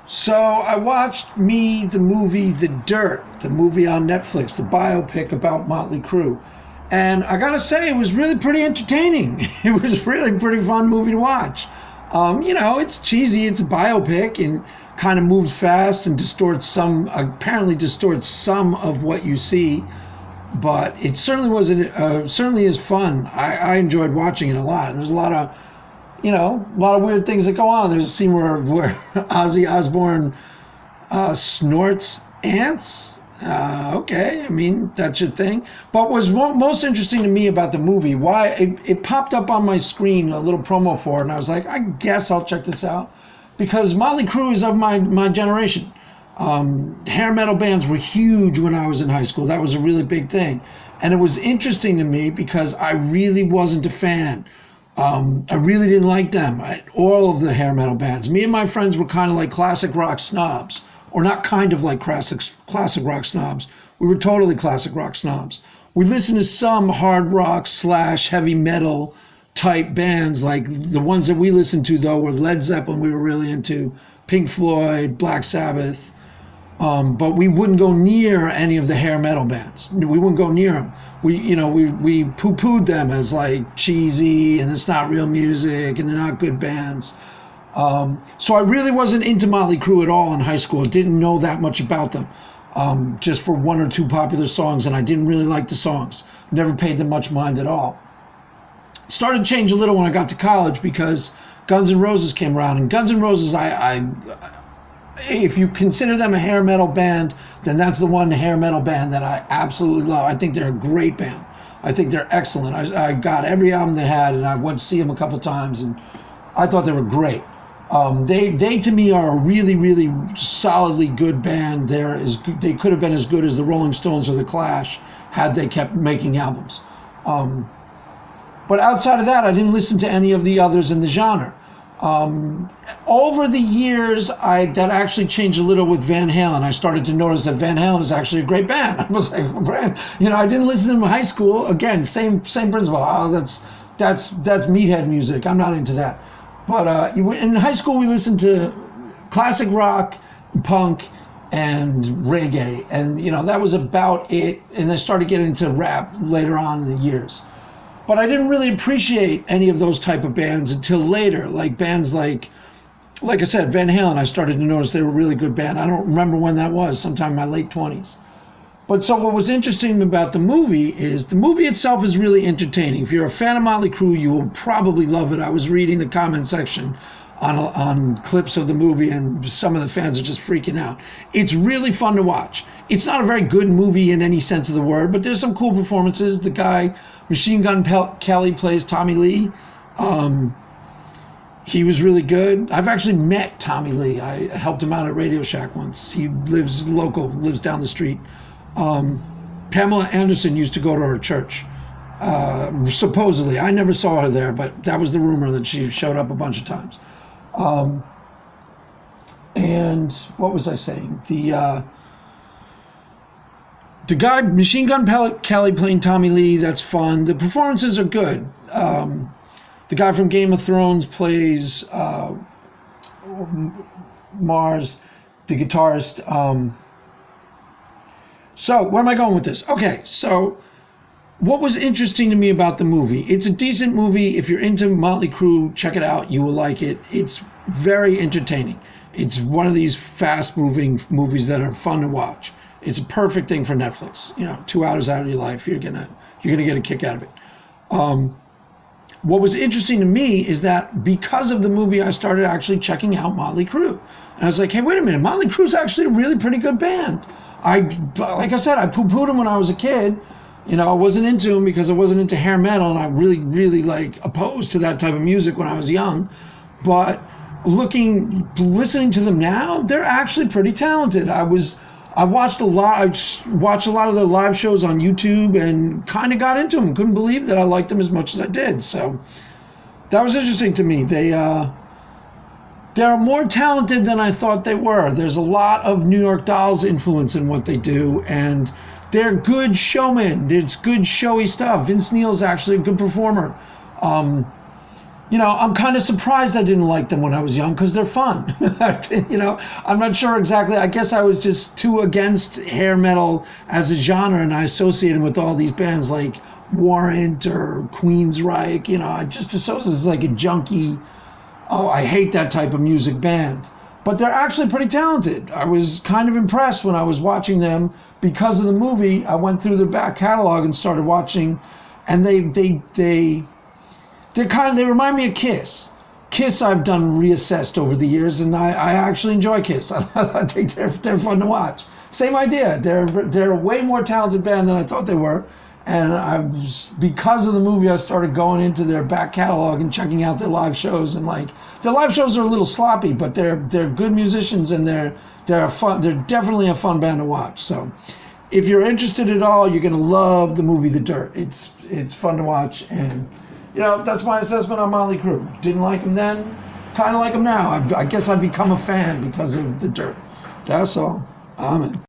So I watched the movie The Dirt, the movie on Netflix, the biopic about Motley Crue. And I gotta say, it was really pretty entertaining. It was really pretty fun movie to watch. It's cheesy, it's a biopic and kind of moves fast and apparently distorts some of what you see. But it certainly is fun. I enjoyed watching it a lot. And there's a lot of weird things that go on. There's a scene where Ozzy Osbourne snorts ants. Okay, I mean, that's your thing. But what's most interesting to me about the movie, why it popped up on my screen, a little promo for it, and I was like, I guess I'll check this out. Because Motley Crue is of my generation. Hair metal bands were huge when I was in high school. That was a really big thing. And it was interesting to me because I really wasn't a fan. I really didn't like them, all of the hair metal bands. Me and my friends were kind of like classic rock snobs, or not kind of like classic rock snobs. We were totally classic rock snobs. We listened to some hard rock / heavy metal type bands, like the ones that we listened to though were Led Zeppelin. We were really into Pink Floyd, Black Sabbath. But we wouldn't go near any of the hair metal bands. We wouldn't go near them. We poo-pooed them as like cheesy and it's not real music and they're not good bands. So I really wasn't into Motley Crue at all in high school. Didn't know that much about them, just for one or two popular songs, and I didn't really like the songs. Never paid them much mind at all. Started to change a little when I got to college because Guns N' Roses came around, and Guns N' Roses, if you consider them a hair metal band, then that's the one hair metal band that I absolutely love. I think they're a great band. I think they're excellent. I got every album they had, and I went to see them a couple of times, and I thought they were great. They to me are a really, really solidly good band. They could have been as good as the Rolling Stones or the Clash had they kept making albums. But outside of that, I didn't listen to any of the others in the genre. Over the years, that actually changed a little with Van Halen. I started to notice that Van Halen is actually a great band. I was like, I didn't listen to them in high school. Again, same principle. Oh, that's meathead music. I'm not into that. But in high school, we listened to classic rock, punk, and reggae, and that was about it. And I started getting into rap later on in the years. But I didn't really appreciate any of those type of bands until later, like bands like I said, Van Halen. I started to notice they were a really good band. I don't remember when that was, sometime in my late 20s. But so what was interesting about the movie is the movie itself is really entertaining. If you're a fan of Motley Crue, you will probably love it. I was reading the comment section on clips of the movie, and some of the fans are just freaking out. It's really fun to watch. It's not a very good movie in any sense of the word, but there's some cool performances. The guy, Machine Gun Kelly, plays Tommy Lee. He was really good. I've actually met Tommy Lee. I helped him out at Radio Shack once. He lives down the street. Pamela Anderson used to go to her church. Supposedly. I never saw her there, but that was the rumor, that she showed up a bunch of times. And what was I saying? The guy, Machine Gun Kelly playing Tommy Lee, that's fun. The performances are good. The guy from Game of Thrones plays Mars, the guitarist. So where am I going with this? Okay, so what was interesting to me about the movie? It's a decent movie. If you're into Motley Crue, check it out. You will like it. It's very entertaining. It's one of these fast-moving movies that are fun to watch. It's a perfect thing for Netflix. 2 hours out of your life, you're gonna get a kick out of it. What was interesting to me is that because of the movie, I started actually checking out Motley Crue. And I was like, hey, wait a minute, Motley Crue's actually a really pretty good band. Like I said, I poo-pooed them when I was a kid. I wasn't into them because I wasn't into hair metal, and I really, really opposed to that type of music when I was young. But listening to them now, they're actually pretty talented. I watched a lot of their live shows on YouTube and kind of got into them. Couldn't believe that I liked them as much as I did. So that was interesting to me. They're more talented than I thought they were. There's a lot of New York Dolls influence in what they do, and they're good showmen. It's good showy stuff. Vince Neil's actually a good performer. I'm kind of surprised I didn't like them when I was young because they're fun. I'm not sure exactly. I guess I was just too against hair metal as a genre, and I associated with all these bands like Warrant or Queensryche. I just associated it as like a junky, oh, I hate that type of music band. But they're actually pretty talented. I was kind of impressed when I was watching them because of the movie. I went through their back catalog and started watching, and they remind me of Kiss. Kiss I've done reassessed over the years, and I actually enjoy Kiss. I think they're fun to watch. Same idea. They're a way more talented band than I thought they were, and because of the movie I started going into their back catalog and checking out their live shows, and like their live shows are a little sloppy, but they're good musicians, and they're definitely a fun band to watch. So if you're interested at all, you're gonna love the movie The Dirt. It's fun to watch, and that's my assessment on Motley Crue. Didn't like them then, kind of like them now. I guess I've become a fan because of The Dirt. That's all. Amen.